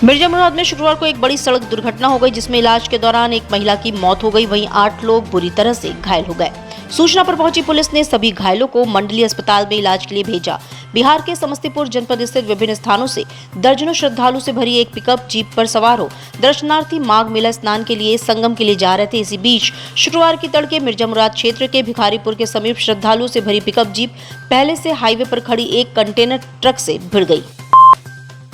मिर्जा मुराद में शुक्रवार को एक बड़ी सड़क दुर्घटना हो गई, जिसमें इलाज के दौरान एक महिला की मौत हो गई। वहीं 8 लोग बुरी तरह से घायल हो गए। सूचना पर पहुंची पुलिस ने सभी घायलों को मंडलीय अस्पताल में इलाज के लिए भेजा। बिहार के समस्तीपुर जनपद स्थित विभिन्न स्थानों से दर्जनों श्रद्धालु से भरी एक पिकअप जीप पर सवार हो दर्शनार्थी माघ मेला स्नान के लिए संगम के लिए जा रहे थे। इसी बीच शुक्रवार की तड़के मिर्जा मुराद क्षेत्र के भिखारीपुर के समीप श्रद्धालुओं से भरी पिकअप जीप पहले से हाईवे पर खड़ी एक कंटेनर ट्रक से भिड़ गई।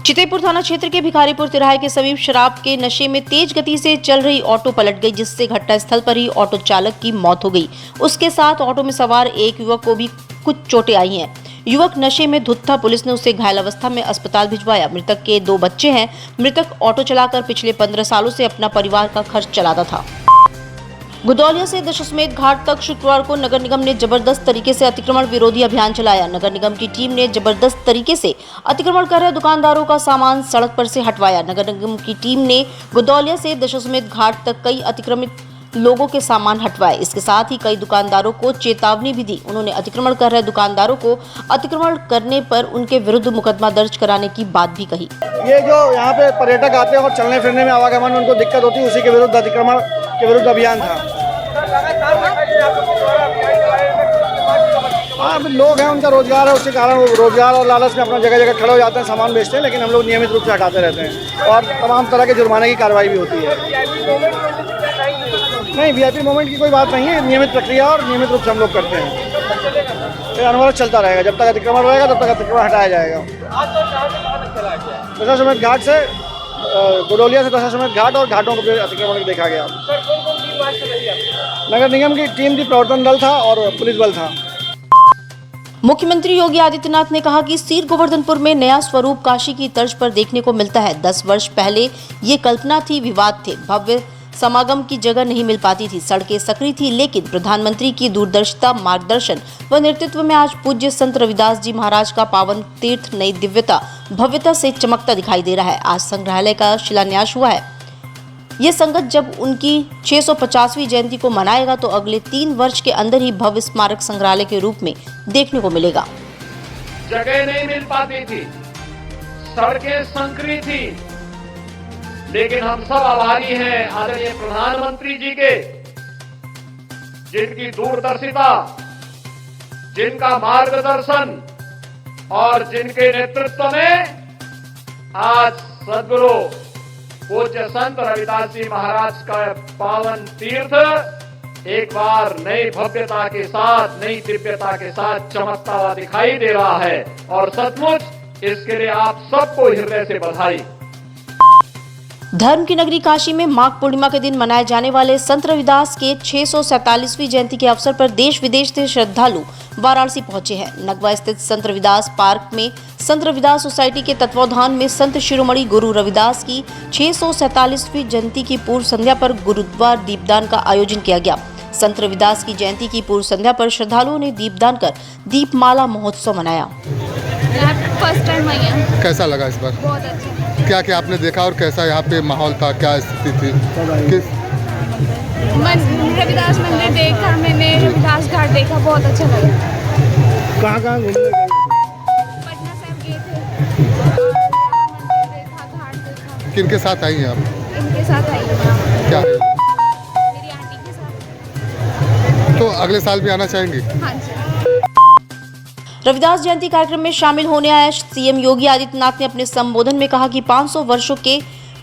चितईपुर थाना क्षेत्र के भिखारीपुर तिराहे के समीप शराब के नशे में तेज गति से चल रही ऑटो पलट गई, जिससे घटनास्थल पर ही ऑटो चालक की मौत हो गई। उसके साथ ऑटो में सवार एक युवक को भी कुछ चोटें आई हैं। युवक नशे में धुत था। पुलिस ने उसे घायल अवस्था में अस्पताल भिजवाया। मृतक के 2 बच्चे हैं। मृतक ऑटो चलाकर पिछले 15 सालों से अपना परिवार का खर्च चलाता था। गुदौलिया से दशाश्वमेध घाट तक शुक्रवार को नगर निगम ने जबरदस्त तरीके से अतिक्रमण विरोधी अभियान चलाया। नगर निगम की टीम ने जबरदस्त तरीके से अतिक्रमण कर रहे दुकानदारों का सामान सड़क पर से हटवाया। नगर निगम की टीम ने गुदौलिया से दशाश्वमेध घाट तक कई अतिक्रमित लोगों के सामान हटवाए। इसके साथ ही कई दुकानदारों को चेतावनी भी दी। उन्होंने अतिक्रमण कर रहे दुकानदारों को अतिक्रमण करने पर उनके विरुद्ध मुकदमा दर्ज कराने की बात भी कही। ये जो यहाँ पे पर्यटक आते हैं और चलने फिरने में आवागमन में उनको दिक्कत होती है, उसी के विरुद्ध अतिक्रमण के विरुद्ध अभियान था। हाँ, लोग हैं, उनका रोजगार है, उसके कारण वो रोजगार और लालच में अपना जगह जगह खड़े हो जाते हैं, सामान बेचते हैं, लेकिन हम लोग नियमित रूप से हटाते रहते हैं और तमाम तरह के जुर्माने की कार्रवाई भी होती है। नहीं, वीआईपी मोमेंट की कोई बात नहीं है, नियमित प्रक्रिया और नियमित रूप से हम लोग करते हैं। ये अनवरत चलता रहेगा, जब तक अतिक्रमण रहेगा तब तक अतिक्रमण हटाया जाएगा। दशाश्वमेध घाट से गुदौलिया से दशाश्वमेध घाट और घाटों को भी अतिक्रमण देखा गया। नगर निगम की टीम थी, प्रवर्तन दल था और पुलिस बल था। मुख्यमंत्री योगी आदित्यनाथ ने कहा कि सीर गोवर्धनपुर में नया स्वरूप काशी की तर्ज पर देखने को मिलता है। 10 वर्ष पहले ये कल्पना थी, विवाद थे, भव्य समागम की जगह नहीं मिल पाती थी, सड़कें सकरी थी, लेकिन प्रधानमंत्री की दूरदर्शिता, मार्गदर्शन व नेतृत्व में आज पूज्य संत रविदास जी महाराज का पावन तीर्थ नई दिव्यता भव्यता से चमकता दिखाई दे रहा है। आज संग्रहालय का शिलान्यास हुआ है। ये संगत जब उनकी 650वीं जयंती को मनाएगा तो अगले 3 वर्ष के अंदर ही भव्य स्मारक संग्रहालय के रूप में देखने को मिलेगा। जगह नहीं मिल पाती थी, सड़कें संकरी थी, लेकिन हम सब आभारी हैं आदरणीय प्रधानमंत्री जी के, जिनकी दूरदर्शिता, जिनका मार्गदर्शन और जिनके नेतृत्व में आज सद्गुरु पूज्य संत रविदास जी महाराज का पावन तीर्थ एक बार नई भव्यता के साथ, नई दिव्यता के साथ चमकता हुआ दिखाई दे रहा है और सचमुच इसके लिए आप सबको हृदय से बधाई। धर्म की नगरी काशी में माघ पूर्णिमा के दिन मनाए जाने वाले संत रविदास के 647वीं जयंती के अवसर पर देश विदेश से श्रद्धालु वाराणसी पहुंचे हैं। नगवा स्थित संत रविदास पार्क में संत रविदास सोसाइटी के तत्वावधान में संत शिरोमणि गुरु रविदास की 647वीं जयंती की पूर्व संध्या पर गुरुद्वार दीपदान का आयोजन किया गया। संत रविदास की जयंती की पूर्व संध्या पर श्रद्धालुओं ने दीपदान कर दीपमाला महोत्सव मनाया। फर्स्ट टाइम आई है। कैसा लगा इस बार? बहुत अच्छा। क्या क्या आपने देखा और कैसा यहाँ पे माहौल था, क्या स्थिति थी? रविदास मंदिर देखा मैंने, रविदास घाट देखा, बहुत अच्छा लगा। कहाँ घूमने गए? पटना साहिब गए थे, मंदिर देखा, घाट देखा। किनके साथ आई हैं आप? इनके साथ आई हूँ। क्या मेरी आंटी के साथ। तो अगले साल भी आना चाहेंगी? हाँ जी। रविदास जयंती कार्यक्रम में शामिल होने आए सीएम योगी आदित्यनाथ ने अपने संबोधन में कहा कि 500 वर्षों के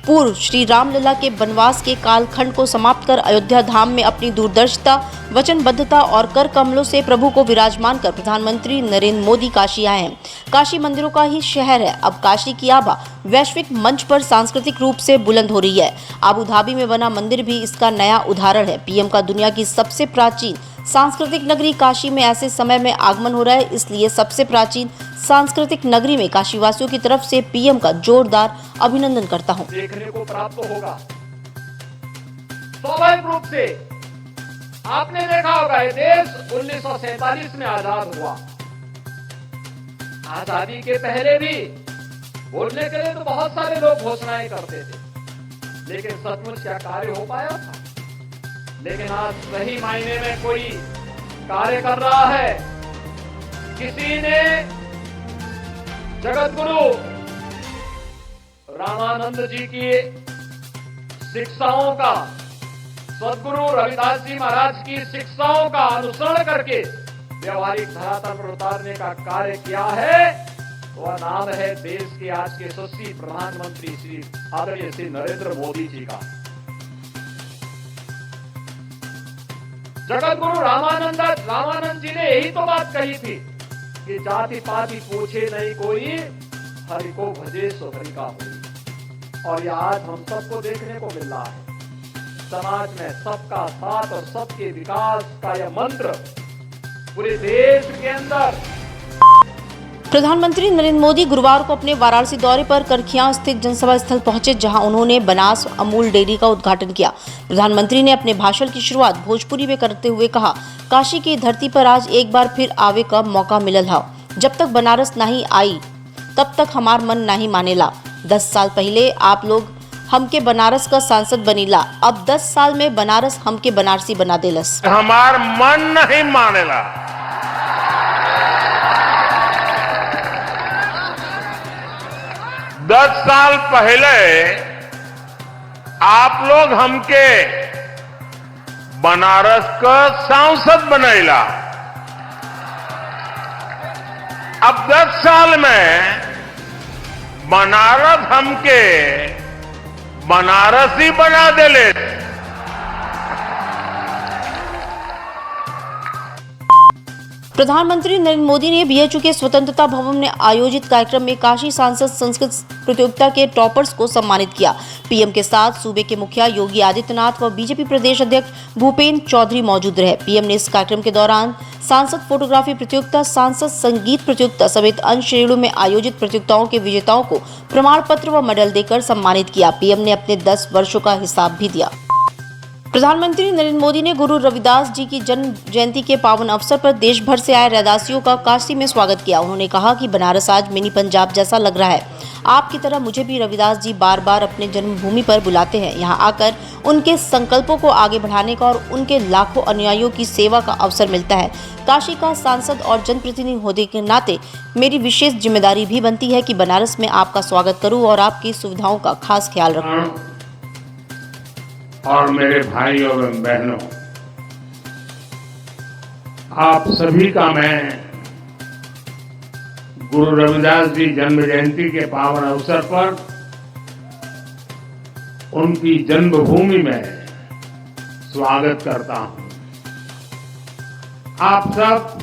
पूर्व श्री रामलला के वनवास के कालखंड को समाप्त कर अयोध्या धाम में अपनी दूरदर्शिता, वचनबद्धता और कर कमलों से प्रभु को विराजमान कर प्रधानमंत्री नरेंद्र मोदी काशी आए हैं। काशी मंदिरों का ही शहर है। अब काशी की आभा वैश्विक मंच पर सांस्कृतिक रूप से बुलंद हो रही है। अबू धाबी में बना मंदिर भी इसका नया उदाहरण है। पीएम का दुनिया की सबसे प्राचीन सांस्कृतिक नगरी काशी में ऐसे समय में आगमन हो रहा है, इसलिए सबसे प्राचीन सांस्कृतिक नगरी में काशीवासियों की तरफ से पीएम का जोरदार अभिनंदन करता हूं। देखने को प्राप्त होगा। स्वाभाविक रूप से आपने देखा होगा ये देश 1947 में आजाद हुआ। आजादी के पहले भी बोलने के लिए तो बहुत सारे लोग घोषणाएं करते थे, लेकिन सचमुच क्या कार्य हो पाया था? लेकिन आज सही मायने में कोई कार्य कर रहा है। किसी ने जगत गुरु रामानंद जी की शिक्षाओं का, सद्गुरु रविदास जी महाराज की शिक्षाओं का अनुसरण करके व्यवहारिक धरातल पर उतारने का कार्य किया है, वह नाम है देश के आज के यशस्वी प्रधानमंत्री श्री आदरणीय श्री नरेंद्र मोदी जी का। जगत गुरु रामानंद जी ने यही तो बात कही थी कि जाति पाति पूछे नहीं कोई, हरि को भजे सो हरि का होई। और यह आज हम सबको देखने को मिल रहा है। समाज में सबका साथ और सबके विकास का यह मंत्र पूरे देश के अंदर। प्रधानमंत्री नरेंद्र मोदी गुरुवार को अपने वाराणसी दौरे पर करखियां स्थित जनसभा स्थल पहुंचे, जहां उन्होंने बनास अमूल डेयरी का उद्घाटन किया। प्रधानमंत्री ने अपने भाषण की शुरुआत भोजपुरी में करते हुए कहा, काशी की धरती पर आज एक बार फिर आवे का मौका मिलल है। जब तक बनारस नहीं आई तब तक हमार मन नहीं मानेला। 10 साल पहले आप लोग हमके बनारस का सांसद बनीला, अब 10 साल में बनारस हमके बनारसी बना देलस। हमार मन नहीं मानेला। 10 साल पहले आप लोग हमके बनारस का सांसद बनैला, अब 10 साल में बनारस हमके बनारसी बना देले। प्रधानमंत्री नरेंद्र मोदी ने बीएचयू के स्वतंत्रता भवन में आयोजित कार्यक्रम में काशी सांसद संस्कृत प्रतियोगिता के टॉपर्स को सम्मानित किया। पीएम के साथ सूबे के मुखिया योगी आदित्यनाथ व बीजेपी प्रदेश अध्यक्ष भूपेंद्र चौधरी मौजूद रहे। पीएम ने इस कार्यक्रम के दौरान सांसद फोटोग्राफी प्रतियोगिता, सांसद संगीत प्रतियोगिता समेत अन्य श्रेणियों में आयोजित प्रतियोगिताओं के विजेताओं को प्रमाण पत्र व मेडल देकर सम्मानित किया। पीएम ने अपने 10 वर्षों का हिसाब भी दिया। प्रधानमंत्री नरेंद्र मोदी ने गुरु रविदास जी की जन्म जयंती के पावन अवसर पर देश भर से आए रैदासियों का काशी में स्वागत किया। उन्होंने कहा कि बनारस आज मिनी पंजाब जैसा लग रहा है। आपकी तरह मुझे भी रविदास जी बार बार अपने जन्मभूमि पर बुलाते हैं। यहाँ आकर उनके संकल्पों को आगे बढ़ाने का और उनके लाखों अनुयायियों की सेवा का अवसर मिलता है। काशी का सांसद और जनप्रतिनिधि होने के नाते मेरी विशेष जिम्मेदारी भी बनती है कि बनारस में आपका स्वागत करूँ और आपकी सुविधाओं का खास ख्याल रखूँ। और मेरे भाइयों एवं बहनों, आप सभी का मैं गुरु रविदास जी जन्म जयंती के पावन अवसर पर उनकी जन्मभूमि में स्वागत करता हूं। आप सब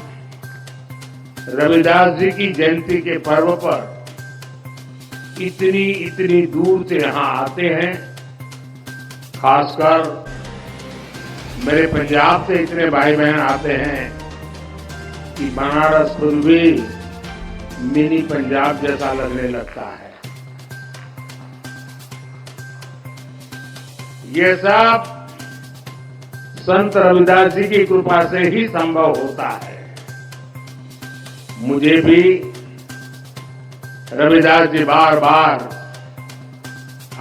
रविदास जी की जयंती के पर्व पर इतनी दूर से यहां आते हैं। खासकर मेरे पंजाब से इतने भाई बहन आते हैं कि बनारस खुद भी मिनी पंजाब जैसा लगने लगता है। ये सब संत रविदास जी की कृपा से ही संभव होता है। मुझे भी रविदास जी बार बार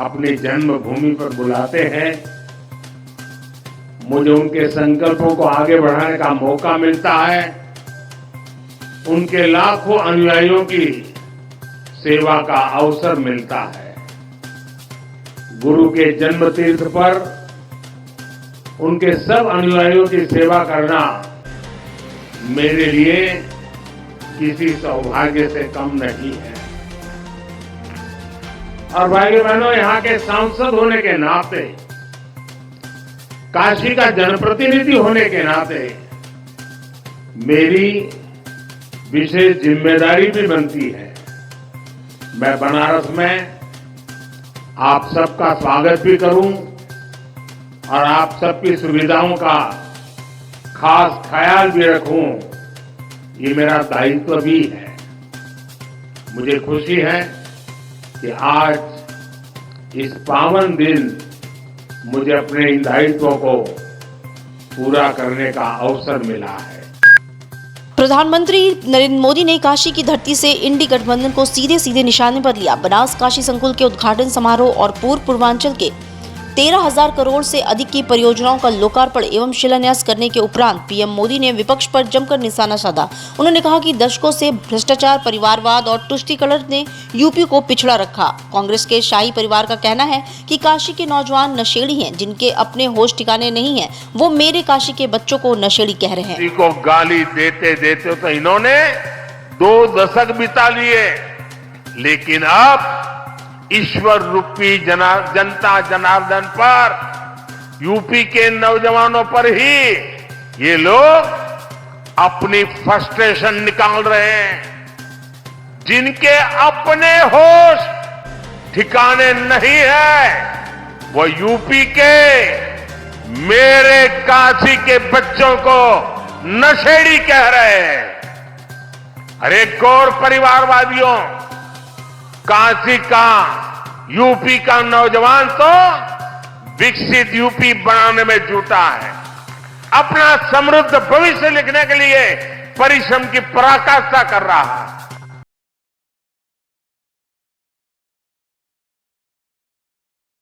अपनी जन्मभूमि पर बुलाते हैं। मुझे उनके संकल्पों को आगे बढ़ाने का मौका मिलता है। उनके लाखों अनुयायियों की सेवा का अवसर मिलता है। गुरु के जन्म तीर्थ पर उनके सब अनुयायियों की सेवा करना मेरे लिए किसी सौभाग्य से कम नहीं है। और भाइयों बहनों, यहाँ के सांसद होने के नाते, काशी का जनप्रतिनिधि होने के नाते मेरी विशेष जिम्मेदारी भी बनती है। मैं बनारस में आप सबका स्वागत भी करूं और आप सबकी सुविधाओं का खास ख्याल भी रखूं, ये मेरा दायित्व भी है। मुझे खुशी है कि आज इस पावन दिन मुझे अपने इन दायित्वों को पूरा करने का अवसर मिला है। प्रधानमंत्री नरेंद्र मोदी ने काशी की धरती से इंडी गठबंधन को सीधे निशाने पर लिया। बनास काशी संकुल के उद्घाटन समारोह और पूर्वांचल के 13,000 करोड़ से अधिक की परियोजनाओं का लोकार्पण एवं शिलान्यास करने के उपरांत पीएम मोदी ने विपक्ष पर जमकर निशाना साधा। उन्होंने कहा कि दशकों से भ्रष्टाचार, परिवारवाद और तुष्टीकरण ने यूपी को पिछड़ा रखा। कांग्रेस के शाही परिवार का कहना है कि काशी के नौजवान नशेड़ी हैं, जिनके अपने होश ठिकाने नहीं है। वो मेरे काशी के बच्चों को नशेड़ी कह रहे हैं। को गाली देते देते तो इन्होंने 2 दशक बिता लिए, लेकिन अब ईश्वर रूपी जनता जनार्दन पर, यूपी के नौजवानों पर ही ये लोग अपनी फ्रस्ट्रेशन निकाल रहे हैं। जिनके अपने होश ठिकाने नहीं है, वो यूपी के मेरे काशी के बच्चों को नशेड़ी कह रहे हैं। अरे गौर परिवारवादियों, काशी का, यूपी का नौजवान तो विकसित यूपी बनाने में जुटा है। अपना समृद्ध भविष्य लिखने के लिए परिश्रम की पराकाष्ठा कर रहा है।